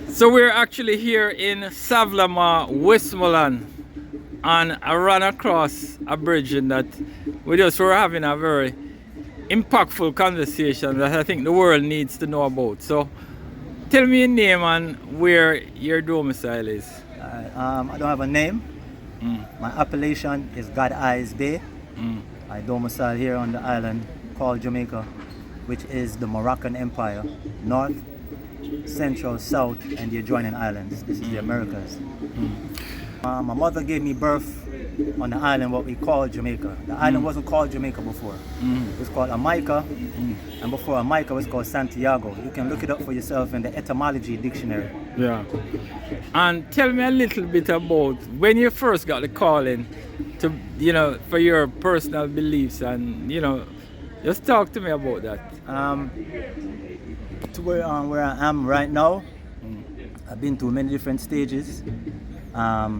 So we're actually here in Savlama, Westmoreland, and I ran across a bridge and that we just were having a very impactful conversation that I think the world needs to know about. So tell me your name and where your domicile is. I don't have a name. My appellation is Godeyez Bay. I domicile here on the island called Jamaica, which is the Moroccan Empire, North, Central, South, and the adjoining islands. This is the Americas. My mother gave me birth on the island, what we call Jamaica. The island wasn't called Jamaica before. It was called Jamaica, and before Jamaica it was called Santiago. You can look it up for yourself in the etymology dictionary. Yeah. And tell me a little bit about when you first got the calling to, for your personal beliefs and, just talk to me about that. To where I am right now, I've been through many different stages. Now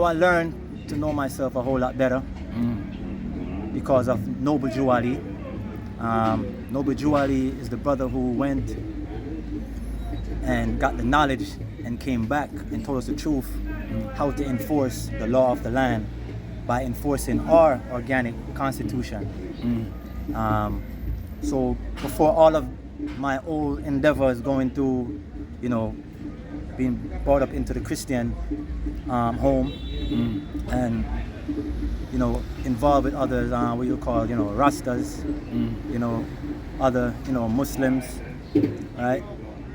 I learn to know myself a whole lot better because of Noble Jew Ali. Noble Jew Ali is the brother who went and got the knowledge and came back and told us the truth, how to enforce the law of the land by enforcing our organic constitution. So before all of my old endeavors going through, being brought up into the Christian home and involved with others, what you call RASTAs, other Muslims, right?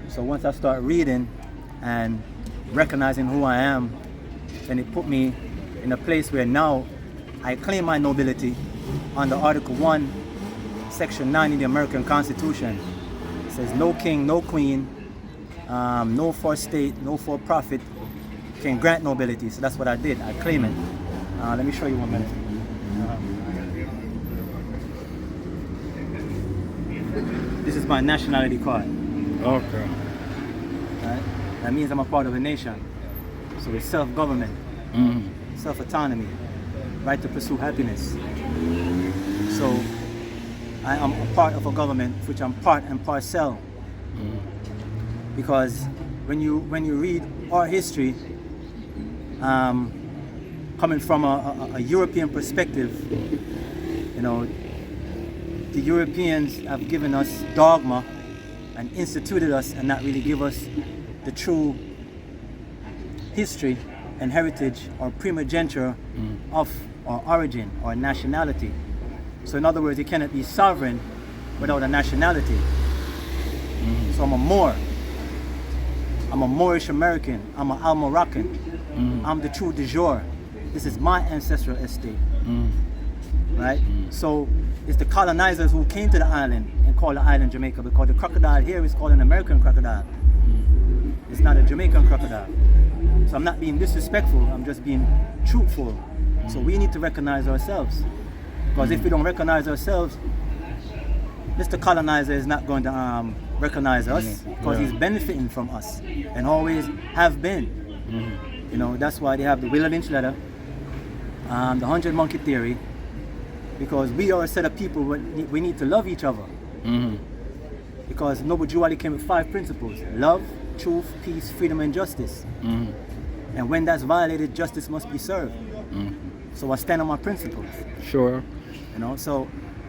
So once I start reading and recognizing who I am, then it put me in a place where now I claim my nobility under Article 1, Section 9 in the American Constitution. It says no king, no queen, no for state, no for profit can grant nobility. So that's what I did. I claim it. Let me show you 1 minute. This is my nationality card. Okay. Right? That means I'm a part of a nation. So it's self-government, self-autonomy, right to pursue happiness. So I am a part of a government which I'm part and parcel. Because when you read our history, coming from a European perspective, the Europeans have given us dogma and instituted us and not really give us the true history and heritage or primogeniture of our origin or nationality. So in other words, you cannot be sovereign without a nationality. So I'm a Moor. I'm a Moorish American. I'm an Al-Moroccan. I'm the true de jure. This is my ancestral estate. Right? So it's the colonizers who came to the island and called the island Jamaica, because the crocodile here is called an American crocodile. It's not a Jamaican crocodile. So I'm not being disrespectful, I'm just being truthful. So we need to recognize ourselves. Because if we don't recognize ourselves, Mr. Colonizer is not going to recognize us, because he's benefiting from us and always have been. That's why they have the Willow Lynch letter, the 100 Monkey Theory, because we are a set of people, we need to love each other. Because Noble Jew Ali came with 5 principles: love, truth, peace, freedom, and justice. And when that's violated, justice must be served. So I stand on my principles. Sure.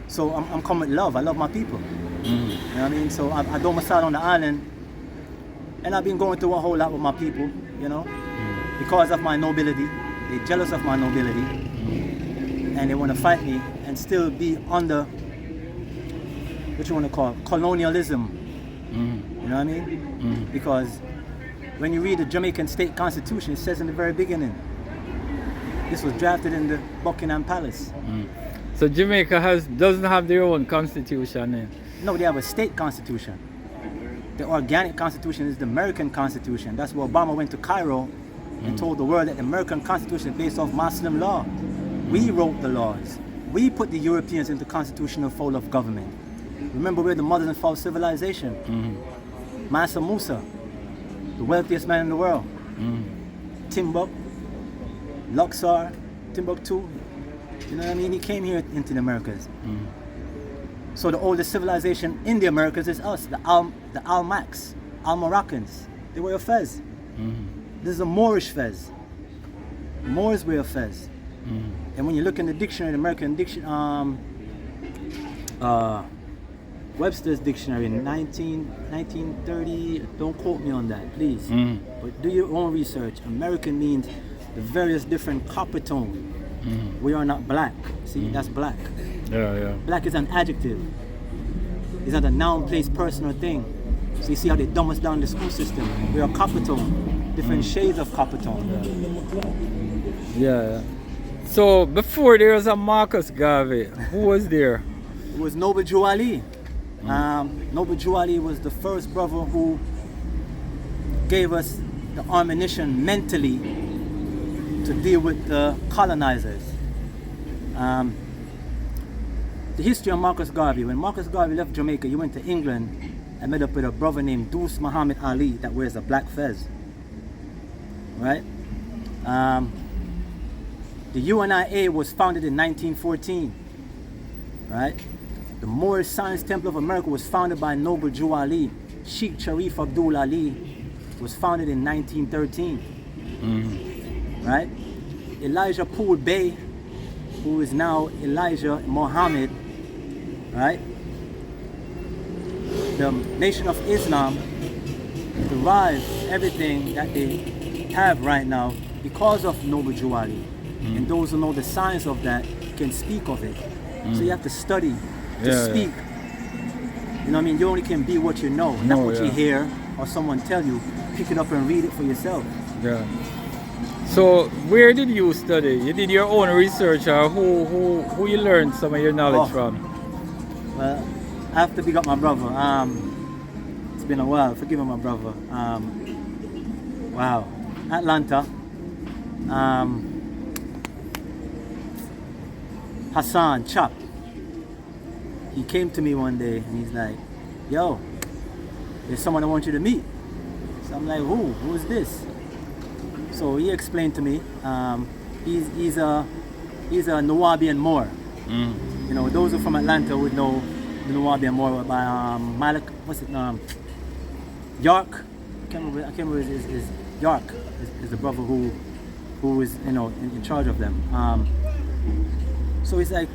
So I'm coming with love. I love my people. You know what I mean? So I domicile on the island, and I've been going through a whole lot with my people, because of my nobility. They're jealous of my nobility, and they want to fight me and still be under what you want to call colonialism. You know what I mean? Because when you read the Jamaican state constitution, it says in the very beginning, this was drafted in the Buckingham Palace. So Jamaica doesn't have their own constitution then? No, they have a state constitution. The organic constitution is the American Constitution. That's why Obama went to Cairo and told the world that the American Constitution is based off Muslim law. We wrote the laws. We put the Europeans into constitutional fold of government. Remember, we're the mothers and fathers of civilization. Mansa Musa, the wealthiest man in the world. Timbuk, Luxor, Timbuktu. You know what I mean? He came here into the Americas. So the oldest civilization in the Americas is us, the Almacs, Al-Moroccans. They wear a fez. This is a Moorish fez. Moors wear a fez. And when you look in the dictionary, the American dictionary, Webster's dictionary in 1930, don't quote me on that, please. But do your own research. American means the various different copper tone. We are not black. See, that's black. Yeah. Black is an adjective. It's not a noun, place, person, or thing. So you see how they dumb us down in the school system. We are copper tone, different shades of copper tone. Yeah. So before there was a Marcus Garvey, who was there? It was Noble Drew Ali. Noble Drew Ali was the first brother who gave us the ammunition mentally to deal with the colonizers. The history of Marcus Garvey. When Marcus Garvey left Jamaica, he went to England and met up with a brother named Deuce Muhammad Ali that wears a black fez. Right? The UNIA was founded in 1914. Right? The Moorish Science Temple of America was founded by Noble Drew Ali. Sheikh Sharif Abdul Ali was founded in 1913. Right? Elijah Poole Bey, who is now Elijah Muhammad, right? The Nation of Islam derived everything that they have right now because of Noble Drew Ali. And those who know the science of that can speak of it. So you have to study to speak. You know what I mean? You only can be what you know, not what you hear or someone tell you. Pick it up and read it for yourself. Yeah. So where did you study? You did your own research, or who you learned some of your knowledge from? Well, I have to big up my brother. It's been a while. Forgive me, my brother. Wow. Atlanta. Hassan Chop. He came to me one day and he's like, "Yo, there's someone I want you to meet." So I'm like, "Who? Who is this?" So he explained to me, he's a Nuwabian Moor. You know, those who are from Atlanta would know the Nuwabian Moor by Malik, York. I can't remember his York is the brother who is, you know, in charge of them. So he's like,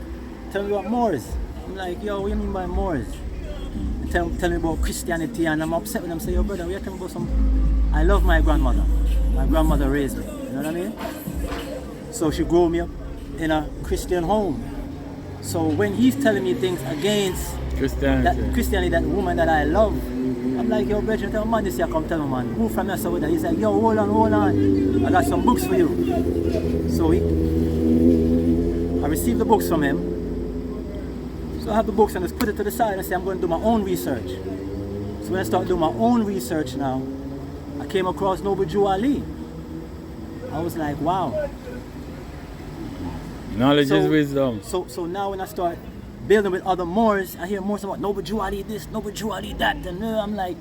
"Tell me about Moors." I'm like, "Yo, what do you mean by Moors?" Tell me about Christianity, and I'm upset with him. Say, "Yo, brother, we are talking about some." I love my grandmother. My grandmother raised me. You know what I mean? So she grew me up in a Christian home. So when he's telling me things against Christianity, that woman that I love, I'm like, "Yo, brother, tell man this here, come tell me, man. Who from here?" He's like, "Yo, hold on. I got some books for you." So I received the books from him. So I have the books and just put it to the side and say, I'm going to do my own research. So when I start doing my own research now, I came across Noble Drew Ali. I was like, wow. Knowledge is wisdom. So now when I start building with other Moors, I hear Moors about Noble Drew Ali this, Noble Drew Ali that, and I'm like,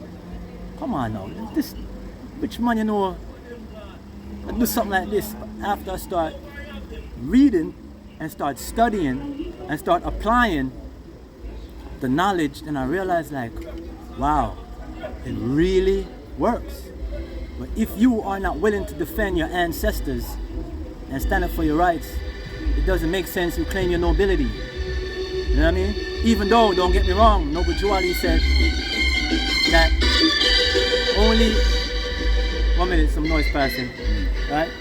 come on now, this, which man you know, I do something like this. But after I start reading and start studying and start applying the knowledge, then I realize, like, wow, it really works. But if you are not willing to defend your ancestors and stand up for your rights, it doesn't make sense you claim your nobility. You know what I mean? Even though, don't get me wrong, Noble Drew Ali said that only, 1 minute, some noise passing, right?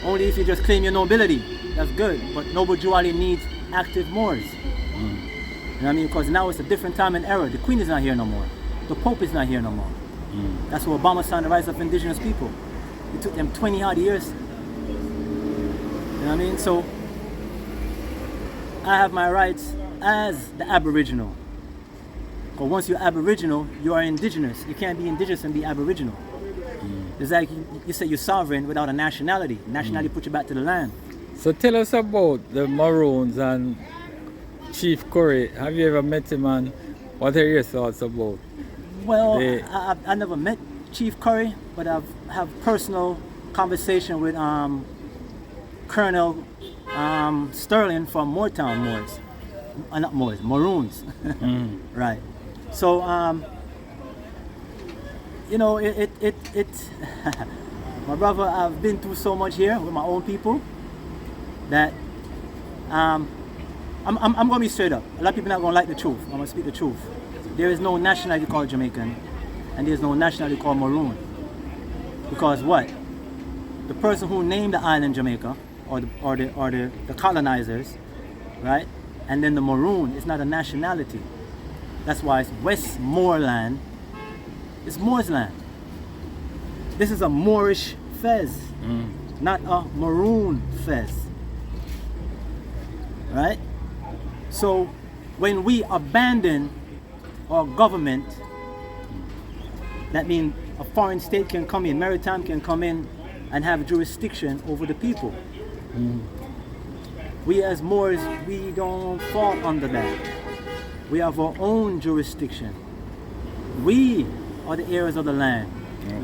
Only if you just claim your nobility, that's good. But Noble Drew Ali needs active Moors. You know what I mean? Because now it's a different time and era. The Queen is not here no more. The Pope is not here no more. That's what Obama signed the rights of indigenous people. It took them 20 odd years. You know what I mean? So I have my rights as the Aboriginal. Because once you're Aboriginal, you are indigenous. You can't be indigenous and be Aboriginal. It's like you say you're sovereign without a nationality. Nationality puts you back to the land. So tell us about the Maroons and Chief Curry. Have you ever met him, and what are your thoughts about? Well, I never met Chief Curry, but I've have personal conversation with Colonel Sterling from Moortown Moors. not Moors, Maroons. Right. So, you know, my brother, I've been through so much here with my own people that I'm going to be straight up. A lot of people not going to like the truth. I'm going to speak the truth. There is no nationality called Jamaican, and there's no nationality called Maroon. Because what? The person who named the island Jamaica, or the colonizers, right? And then the Maroon is not a nationality. That's why it's Westmoreland. It's Moors land. This is a Moorish fez, not a Maroon fez. Right? So when we abandon our government, that means a foreign state can come in, maritime can come in and have jurisdiction over the people. We as Moors, we don't fall under that. We have our own jurisdiction. We are the heirs of the land.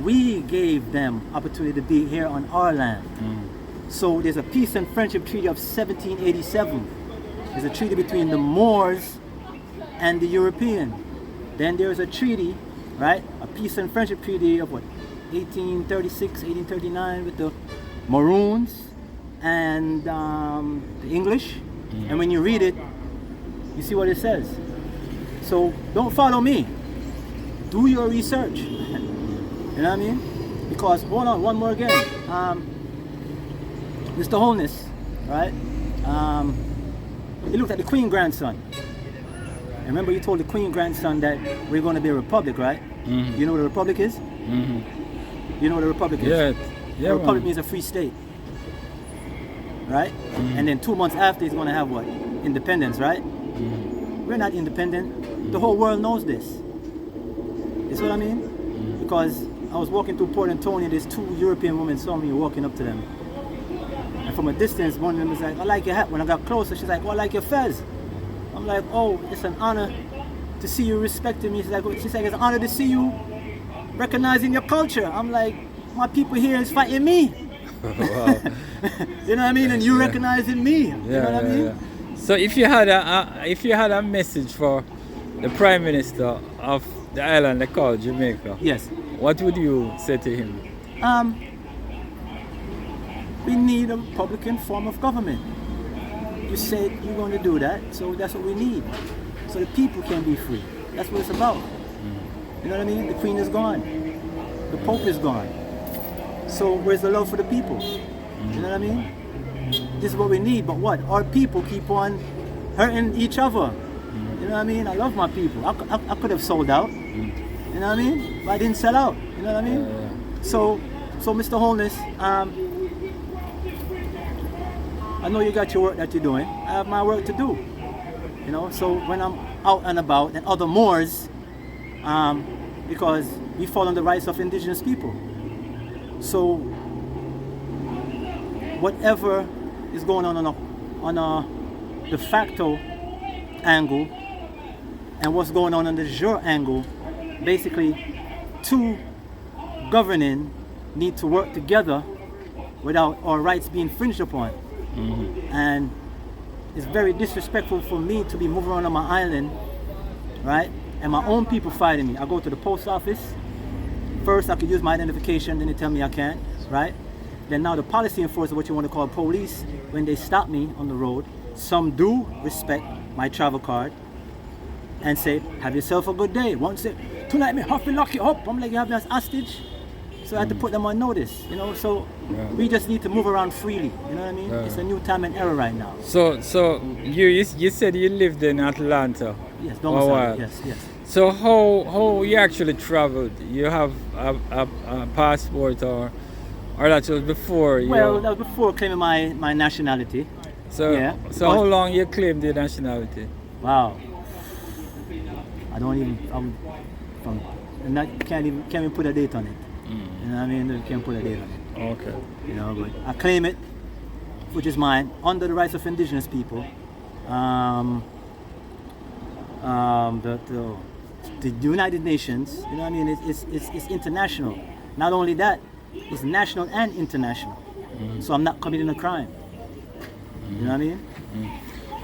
We gave them opportunity to be here on our land. So there's a peace and friendship treaty of 1787. There's a treaty between the Moors and the European. Then there's a treaty, right? A peace and friendship treaty of what? 1836, 1839 with the Maroons and the English. And when you read it, you see what it says. So don't follow me. Do your research. You know what I mean? Because, hold on, one more again. Mr. Holness, right? He looked at the Queen grandson. And remember you told the Queen grandson that we're going to be a republic, right? You know what a republic is? You know what a republic is? Yeah. A republic means a free state. Right? And then 2 months after he's going to have what? Independence, right? We're not independent. The whole world knows this. You see what I mean? Because I was walking through Port Antonio, there's 2 European women saw me walking up to them. And from a distance, one of them was like, I like your hat. When I got closer, she's like, oh, I like your fez. I'm like, oh, it's an honor to see you respecting me. She's like, it's an honor to see you recognizing your culture. I'm like, my people here is fighting me. Wow. You know what I mean? And you recognizing me. You know what I mean? Yeah. So if you had a message for the Prime Minister of the island they call Jamaica, yes, what would you say to him? We need a Republican form of government. You said you're going to do that, so that's what we need. So the people can be free. That's what it's about. You know what I mean? The Queen is gone. The Pope is gone. So where's the love for the people? You know what I mean? This is what we need, but what? Our people keep on hurting each other. You know what I mean? I love my people. I could have sold out. You know what I mean? But I didn't sell out. You know what I mean? So Mr. Holness, I know you got your work that you're doing. I have my work to do. You know, so when I'm out and about, and other Moors, because we fall on the rights of indigenous people. So whatever is going on a de facto angle and what's going on the jure angle, basically 2 governing need to work together without our rights being infringed upon. And it's very disrespectful for me to be moving around on my island, right? And my own people fighting me. I go to the post office. First, I could use my identification, then they tell me I can't, right? Then now the policy enforcer, what you want to call police, when they stop me on the road, some do respect my travel card and say, have yourself a good day. One say, tonight me have to lock you up. I'm like, you have me as hostage? So I had to put them on notice, you know. So we just need to move around freely, you know what I mean? It's a new time and era right now. So you said you lived in Atlanta. Yes, for a while. Yes. So how you actually traveled? You have a passport or that was before? Well, that was before claiming my nationality. So how long you claimed your nationality? Wow. I don't even. Can't even put a date on it. You know what I mean? You can't put a date on it. Okay. You know, but I claim it, which is mine, under the rights of indigenous people. The United Nations, you know what I mean? It's international. Not only that, it's national and international. So I'm not committing a crime. You know what I mean?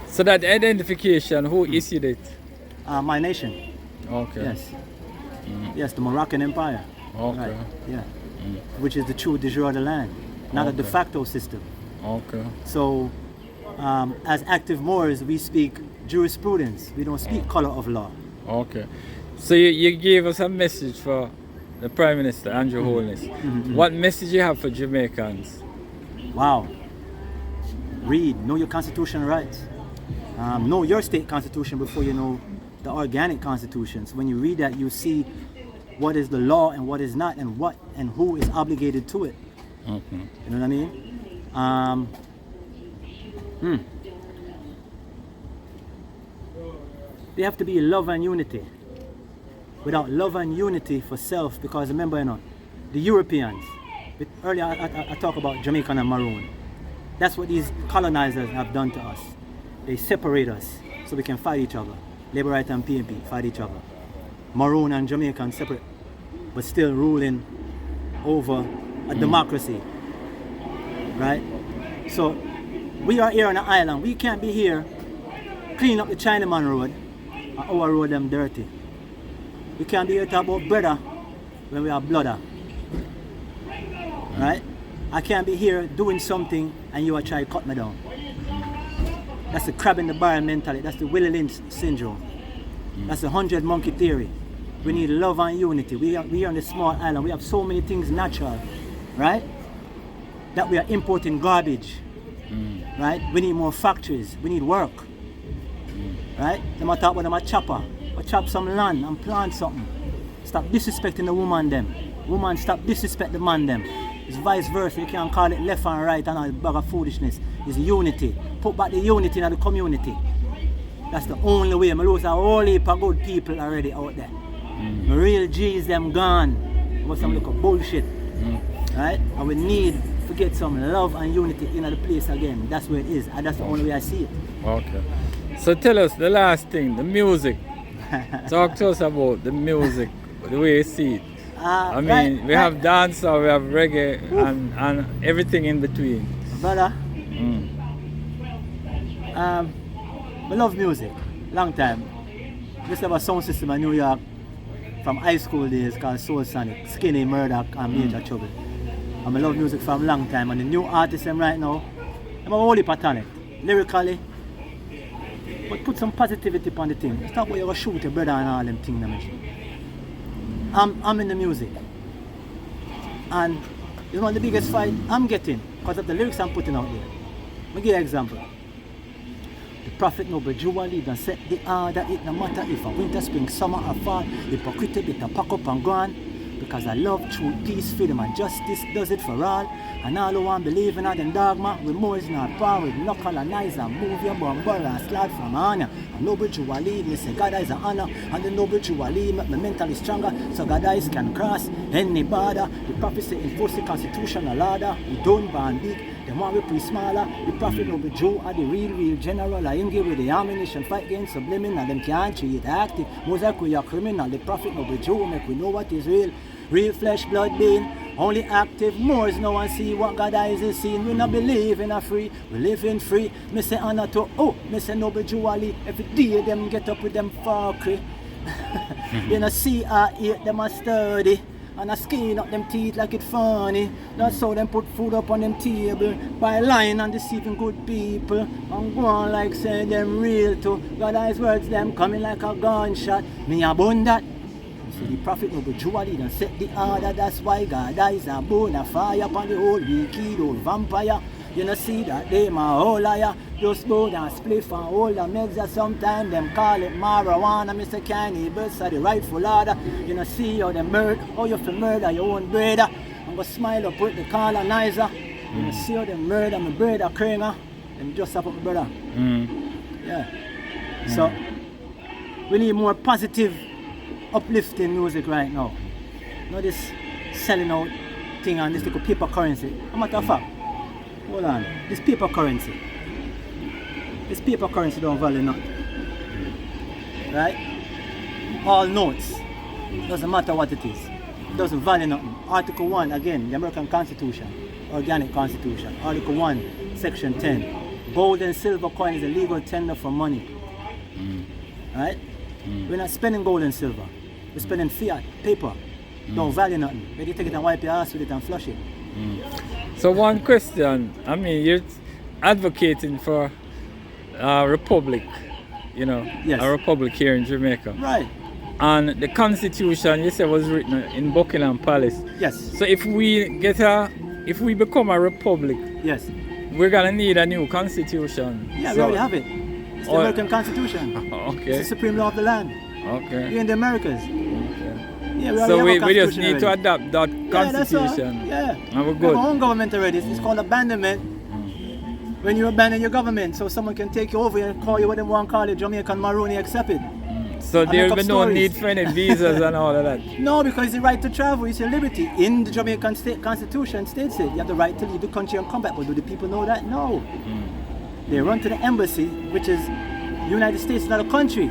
So that identification, who issued it? My nation. Okay. Yes. Yes, the Moroccan Empire. Okay. Right. Yeah. Which is the true de jure of the land, not a de Okay. facto system. Okay. So, as active Moors, we speak jurisprudence. We don't speak color of law. Okay. So you gave us a message for the Prime Minister, Andrew Holness. What message you have for Jamaicans? Wow. Read, know your constitutional rights. Know your state constitution before you know the organic constitutions. When you read that, you see what is the law and what is not, and what and who is obligated to it. Okay. You know what I mean? There have to be love and unity. Without love and unity for self, because remember, you know, the Europeans, earlier I talk about Jamaican and Maroon. That's what these colonizers have done to us. They separate us so we can fight each other. Labour Right and PNP fight each other. Maroon and Jamaican separate, but still ruling over a democracy, right? So we are here on an island. We can't be here cleaning up the Chinaman road and our road them dirty. We can't be here talk about brother when we are bloodder, right? I can't be here doing something and you are trying to cut me down. That's the crab in the barrel mentality. That's the Willie Lynch syndrome. That's the 100 monkey theory. We need love and unity. We are on a small island. We have so many things natural, right? That we are importing garbage, right? We need more factories. We need work, right? Them a talk about them a chopper. Or chop some land and plant something. Stop disrespecting the woman them. Woman stop disrespect the man them. It's vice versa. You can't call it left and right and a bag of foolishness. It's unity. Put back the unity in the community. That's the only way. I lose a whole heap of good people already out there. The real G's them gone. What's some look of bullshit. Right? And we need to get some love and unity in the place again. That's where it is. And that's the only way I see it. Okay. So tell us the last thing, the music. Talk to us about the music, the way you see it. I mean, we have dancehall, we have reggae, and everything in between. Brother, I love music, long time. Just have a sound system in New York from high school days called Soul Sonic, Skinny, Murdoch, and Major Trouble. And I love music from a long time, and the new artists I'm right now, I'm a whole heap of talent, lyrically, but put some positivity on the thing. It's not about you shoot your brother and all them things. I'm in the music, and it's one of the biggest fight I'm getting because of the lyrics I'm putting out there. Let me give you an example. The prophet noble jewelry done set the order. It no matter if a winter, spring, summer or fall. Hypocrite better pack up and go on. Because I love truth, peace, freedom and justice does it for all. And all who want believe in them dogma, with more is not power, with no colonize and move your bumble and slide from honor. A noble jewelry, me say God is an honor. And the noble jewelry make me mentally stronger. So Godeyez can cross any border. The prophet say enforce the constitutional order. We don't ban big. The one we pretty smaller, the prophet noble Joe are the real general. I ain't give with the ammunition fight against subliminal. Them can't treat active. Mosaic we are criminal. The prophet noble Joe make we know what is real. Real flesh, blood being. Only active Moors no one see what Godeyez is seeing. We not believe in a free, we live in free. Me say honor to, me say noble jewelry. Every day them get up with them fuckery. You know see I eat them a sturdy. And I skin up them teeth like it funny. That's how them put food up on them table. By lying and deceiving good people. And go on like say them real too. Godeyez words them coming like a gunshot. Me a bun that. See the prophet noble jewelry done set the order. That's why Godeyez a burn a fire upon the whole wicked old vampire. You know see that they my whole liar. Just burn and spliff and hold the meds. Sometimes them call it marijuana. Mr. Cannabis are the rightful order. You know see how them murder, how you feel murder your own brother. I'm gonna smile up with the colonizer. You know see how them murder my brother Kramer. Them just up my brother. Yeah. So we need more positive, uplifting music right now. Not this selling out thing and this little paper currency. As a matter of fact, hold on, this paper currency don't value nothing. Right? All notes, doesn't matter what it is, doesn't value nothing. Article 1, again, the American Constitution, Organic Constitution, Article 1, Section 10. gold and silver coin is a legal tender for money. Right? We're not spending gold and silver. We're spending fiat, paper. Don't value nothing. But you take it and wipe your ass with it and flush it. So one question, I mean, you're advocating for a republic, you know, Yes. a republic here in Jamaica. Right. And the constitution, you said, was written in Buckingham Palace. Yes. So if we become a republic, Yes. we're gonna need a new constitution. Yeah, we So- already have it. It's the Oh. American Constitution. It's Okay. the supreme law of the land. Okay. Here in the Americas. Yeah, we already So have a we just constitution need to already. adapt that Yeah, that's all. constitution. Yeah. And we're We have good. our own government already. It's called abandonment. When you abandon your government, so someone can take you over and call you what they want to call you, Jamaican Maroon, you accept it. So I there'll make be up no stories. need for any visas and all of that. No, because it's the right to travel, it's your liberty. In the Jamaican state constitution states it. You have the right to leave the country and come back. But do the people know that? No. They run to the embassy, which is the United States, not a country.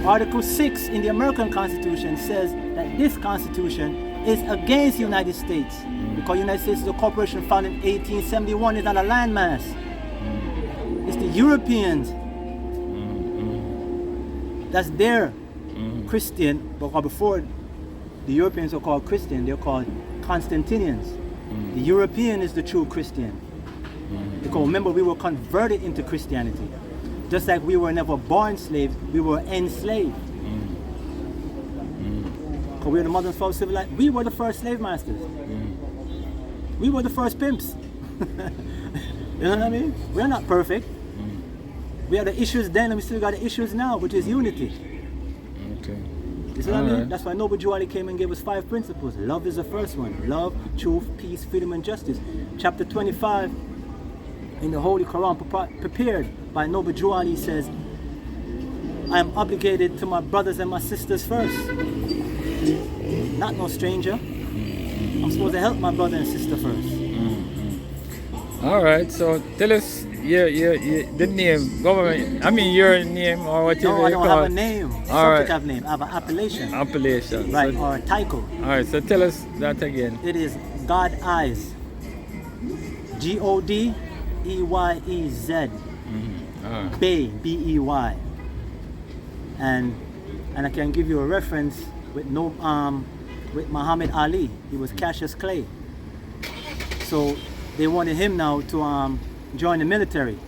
Article 6 in the American Constitution says that this Constitution is against the United States. Because the United States is a corporation founded in 1871, it's not a landmass. It's the Europeans. That's their Christian, but before the Europeans were called Christian, they're called Constantinians. The European is the true Christian. Because remember, we were converted into Christianity. Just like we were never born slaves, we were enslaved. Because we're the modern slave civilized. We were the first slave masters. We were the first pimps. You know what I mean? We're not perfect. We had the issues then and we still got the issues now, which is unity. Okay. You see what I mean? Alright. That's why Noble Drew Ali came and gave us 5 principles. Love is the first one. Love, truth, peace, freedom, and justice. Chapter 25 in the Holy Quran, prepared by Noble Drew Ali, says, I am obligated to my brothers and my sisters first. Not no stranger. I'm supposed to help my brother and sister first. All right. So tell us the name, government. I mean your name or whatever No, I you don't call have a it. name. All right. Subject of name. I have an appellation. Appellation. Right, So, or a title. all right. So tell us that again. It is Godeyez. Godeyez. All right. Bey, B-E-Y. And I can give you a reference with with Muhammad Ali. He was Cassius Clay. So they wanted him now to join the military.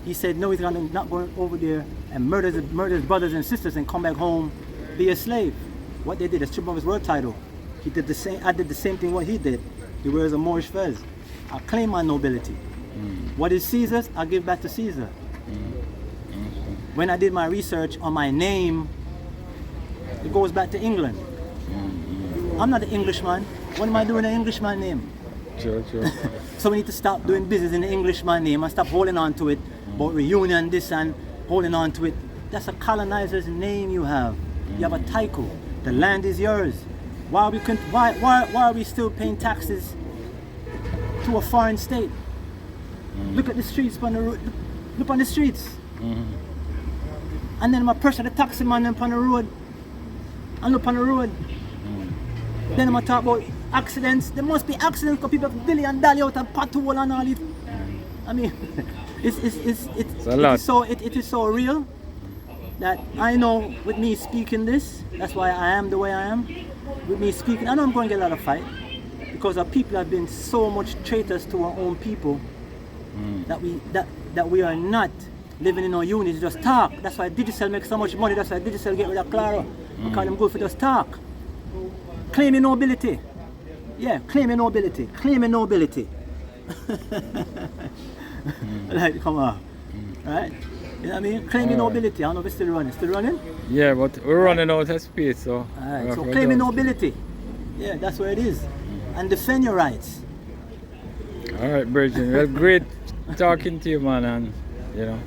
He said no, he's not going over there and murder his brothers and sisters and come back home, be a slave. What they did is strip off his word title. He did the same. I did the same thing what he did. He wears a Moorish fez. I claim my nobility. What is Caesar's, I give back to Caesar. When I did my research on my name, it goes back to England. I'm not an Englishman. What am I doing an Englishman name? Sure. So we need to stop doing business in the Englishman name and stop holding on to it, about reunion, this and holding on to it. That's a colonizer's name you have. You have a title. The land is yours. Why are we still paying taxes to a foreign state? Look at the streets on the road. Look on the streets. And then my pressure the taxi man on the road. And look on the road. Then I'm talk about accidents. There must be accidents because people dilly and dally out and pothole and all it. I mean, it is so real that I know with me speaking this, that's why I am the way I am. With me speaking, I know I'm going to get a lot of fight because our people have been so much traitors to our own people that we are not living in our unity, just talk. That's why Digicel makes so much money. That's why Digicel get rid of Clara. Because them good for just talk. Claiming nobility. Yeah, claiming nobility. Claiming nobility. Like, come on. Right? You know what I mean? Claiming nobility. I don't know if it's still running. Still running? Yeah, but we're running out of space, so. Alright, so claiming nobility. Yeah, that's where it is. And defend your rights. All right, Bridget. Well, great talking to you, man, and you know.